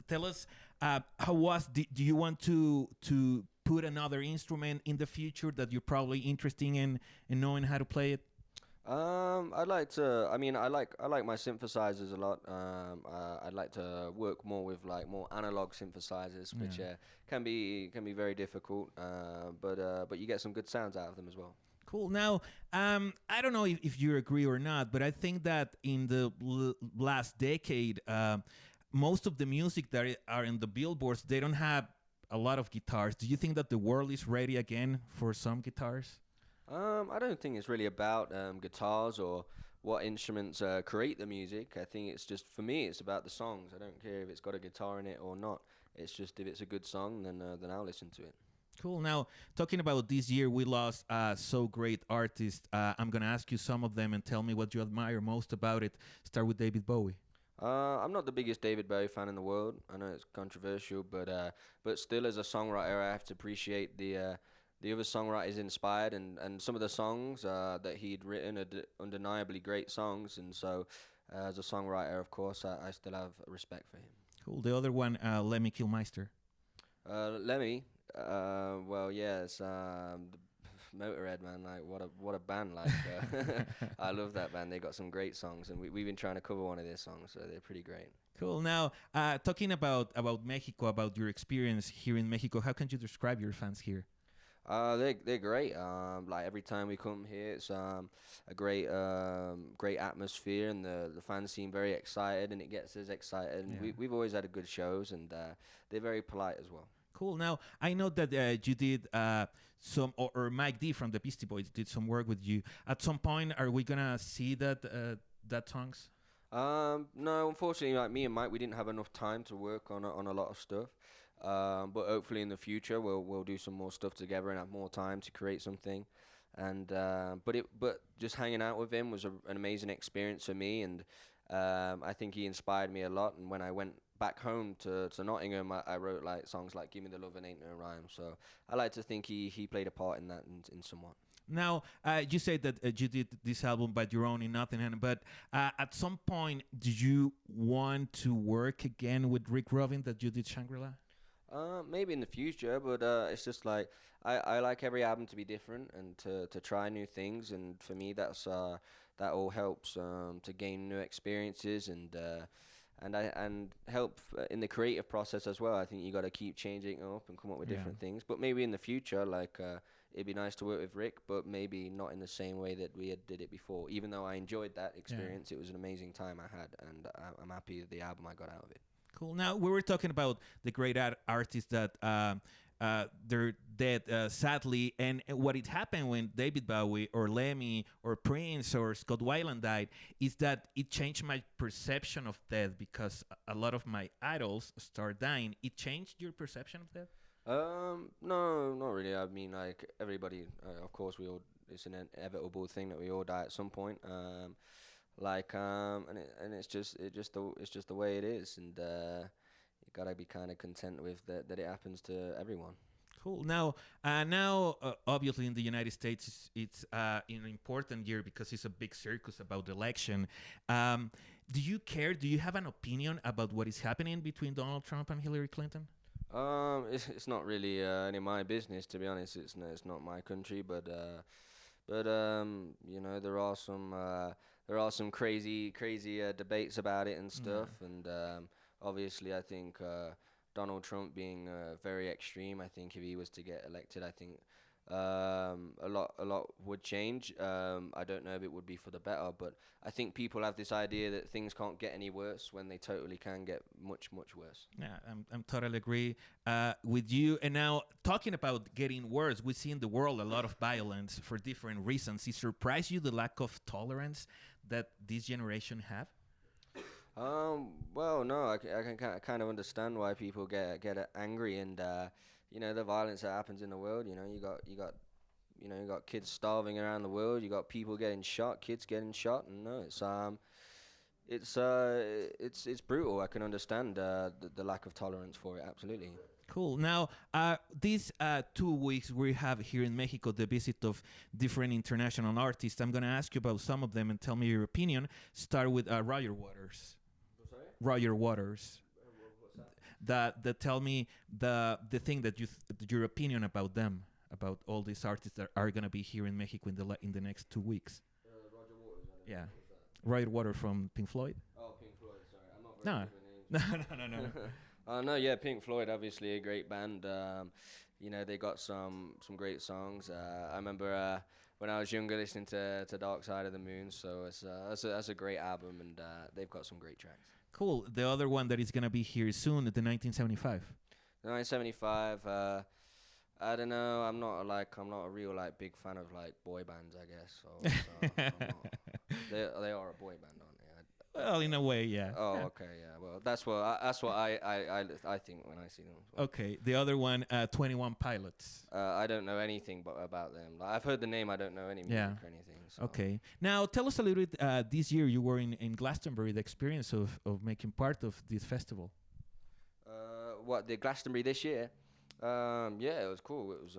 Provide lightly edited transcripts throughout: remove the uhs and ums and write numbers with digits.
tell us how was. Do you want to put another instrument in the future that you're probably interested in knowing how to play it? I'd like to. I mean, I like my synthesizers a lot. I'd like to work more with like more analog synthesizers, which Yeah. can be very difficult. But you get some good sounds out of them as well. Cool. Now, I don't know if you agree or not, but I think that in the last decade, most of the music that are in the billboards, they don't have a lot of guitars. Do you think that the world is ready again for some guitars? I don't think it's really about guitars or what instruments create the music. I think it's just for me, it's about the songs. I don't care if it's got a guitar in it or not. It's just if it's a good song, then I'll listen to it. Cool. Now, talking about this year, we lost so great artists. I'm going to ask you some of them and tell me what you admire most about it. Start with David Bowie. I'm not the biggest David Bowie fan in the world. I know it's controversial, but still, as a songwriter, I have to appreciate the other songwriters inspired, and some of the songs that he'd written are undeniably great songs. And so, as a songwriter, of course, I still have respect for him. Cool. The other one, Lemmy Kilmister. Lemmy, well, yes, the Motorhead, man, like what a band, like I love that band. They got some great songs, and we've been trying to cover one of their songs, so they're pretty great. Cool. Now, talking about Mexico, about your experience here in Mexico, how can you describe your fans here? They're great. Like every time we come here, it's a great atmosphere, and the fans seem very excited, and it gets us excited. And Yeah. we've always had a good shows, and they're very polite as well. Cool. Now, I know that you did or Mike D from the Beastie Boys did some work with you. At some point, are we gonna see that songs? No, unfortunately, like me and Mike, we didn't have enough time to work on a lot of stuff. But hopefully in the future, we'll do some more stuff together and have more time to create something. And but just hanging out with him was an amazing experience for me, and I think he inspired me a lot. And when I went back home to Nottingham, I wrote like songs like "Give Me the Love" and "Ain't No Rhyme." So I like to think he played a part in that in somewhat. Now, you said that you did this album by your own in Nottingham, but at some point, did you want to work again with Rick Rubin that you did Shangri-La? Maybe in the future, but it's just like I like every album to be different and to try new things, and for me that all helps to gain new experiences and help in the creative process as well. I think you got to keep changing it up and come up with Yeah. different things. But maybe in the future, like it'd be nice to work with Rick, but maybe not in the same way that we had did it before. Even though I enjoyed that experience, it was an amazing time I had, and I'm happy with the album I got out of it. Cool. Now we were talking about the great artists that they're dead, sadly, and what it happened when David Bowie or Lemmy or Prince or Scott Weiland died is that it changed my perception of death because a lot of my idols start dying. It changed your perception of death? No, not really. I mean, like everybody, of course, it's an inevitable thing that we all die at some point. And it's just the way it is, and you gotta be kind of content with that it happens to everyone. Cool. Now, obviously, in the United States, it's an important year because it's a big circus about the election. Do you care? Do you have an opinion about what is happening between Donald Trump and Hillary Clinton? It's not really any of my business, to be honest. It's not my country, but you know, there are some crazy debates about it and stuff, and obviously I think Donald Trump being very extreme. I think if he was to get elected, I think a lot would change. I don't know if it would be for the better, but I think people have this idea that things can't get any worse when they totally can get much worse. Yeah, I'm totally agree with you. And now, talking about getting worse, we see in the world a lot of violence for different reasons. It surprised you the lack of tolerance that this generation have? Well, no, I can kind of understand why people get angry, and you know, the violence that happens in the world. You know, you got kids starving around the world. You got people getting shot, kids getting shot, and no, it's brutal. I can understand the lack of tolerance for it. Absolutely. Cool. Now, these 2 weeks we have here in Mexico the visit of different international artists. I'm going to ask you about some of them and tell me your opinion. Start with Roger Waters. Sorry? Roger Waters. What's that? that tell me the thing that your opinion about them, about all these artists that are gonna be here in Mexico in the next 2 weeks. Roger Waters. I don't Yeah, know who's that. Roger Water from Pink Floyd. Oh, Pink Floyd. Sorry, I'm not No, very good with names. no, no, no, no. No, yeah, Pink Floyd, obviously a great band. You know, they got some great songs. I remember when I was younger listening to Dark Side of the Moon. So that's a great album, and they've got some great tracks. Cool. The other one that is gonna be here soon, the 1975. 1975. I don't know. I'm not a real big fan of boy bands, I guess. So they are a boy band, aren't they? Well, in a way, yeah. Oh, Yeah. okay, yeah. Well, that's what I think when I see them. As well. Okay. The other one, 21 Pilots. I don't know anything about them. I've heard the name. I don't know any music Yeah. or anything. So. Okay. Now, tell us a little bit. This year, you were in Glastonbury. The experience of making part of this festival. What, the Glastonbury this year? Yeah, it was cool. It was.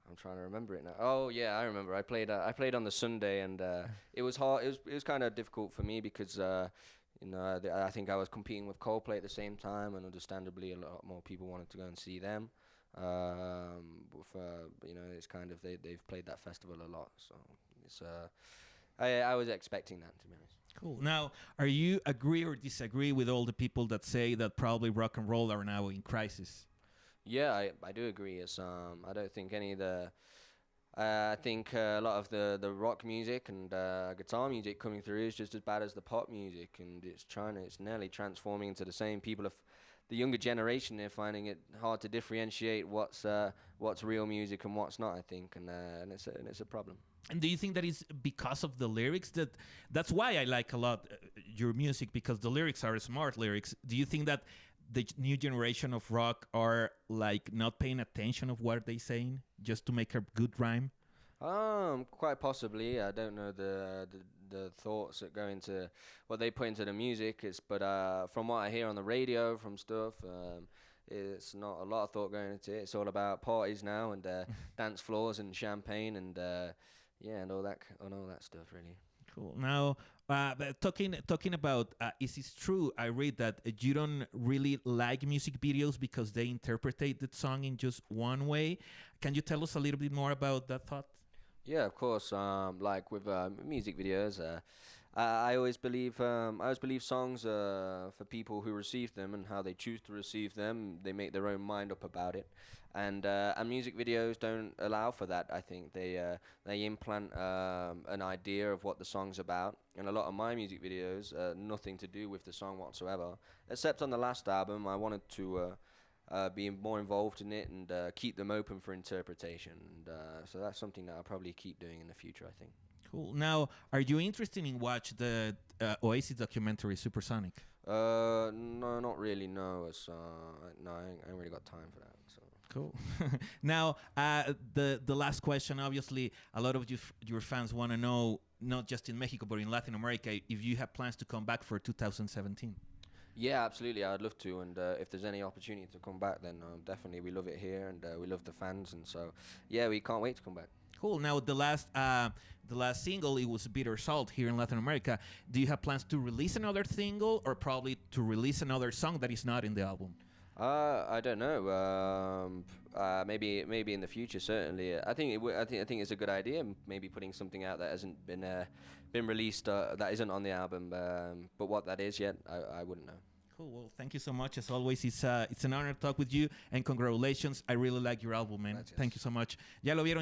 I'm trying to remember it now. Oh yeah, I remember. I played on the Sunday, and it was hard. It was kind of difficult for me because I think I was competing with Coldplay at the same time, and understandably, a lot more people wanted to go and see them. It's kind of they've played that festival a lot, so it's I was expecting that, to be honest. Cool. Now, are you agree or disagree with all the people that say that probably rock and roll are now in crisis? Yeah, I do agree. It's I don't think any of the I think a lot of the rock music and guitar music coming through is just as bad as the pop music, and it's nearly transforming into the same. The younger generation, they're finding it hard to differentiate what's real music and what's not, I think, and it's a problem. And do you think that is because of the lyrics? That's why I like a lot your music, because the lyrics are smart lyrics. Do you think that the new generation of rock are not paying attention of what they're saying just to make a good rhyme? Quite possibly. I don't know the thoughts that go into what they put into the music. But from what I hear on the radio, from stuff, it's not a lot of thought going into it. It's all about parties now and dance floors and champagne and and all that stuff, really. Cool. Now, but talking about, is it true? I read that you don't really like music videos because they interpret the song in just one way. Can you tell us a little bit more about that thought? Yeah, of course. Like with music videos, I always believe songs for people who receive them and how they choose to receive them. They make their own mind up about it, and music videos don't allow for that. I think they implant an idea of what the song's about, and a lot of my music videos nothing to do with the song whatsoever. Except on the last album, I wanted to be more involved in it and keep them open for interpretation. And so that's something that I'll probably keep doing in the future, I think. Cool. Now, are you interested in watch the Oasis documentary Supersonic? No, not really. No, I ain't really got time for that. So. Cool. Now, the last question. Obviously, a lot of your fans want to know, not just in Mexico but in Latin America, if you have plans to come back for 2017. Yeah, absolutely. I'd love to, and if there's any opportunity to come back, then definitely we love it here, and we love the fans, and so yeah, we can't wait to come back. Cool. Now, the last single, it was Bitter Salt here in Latin America. Do you have plans to release another single, or probably to release another song that is not in the album? I don't know. Maybe in the future. Certainly, I think it's a good idea. Maybe putting something out that hasn't been released, that isn't on the album. But what that is yet, I wouldn't know. Cool. Well, thank you so much. As always, it's an honor to talk with you, and congratulations. I really like your album, man. Gracias. Thank you so much. Ya lo vieron.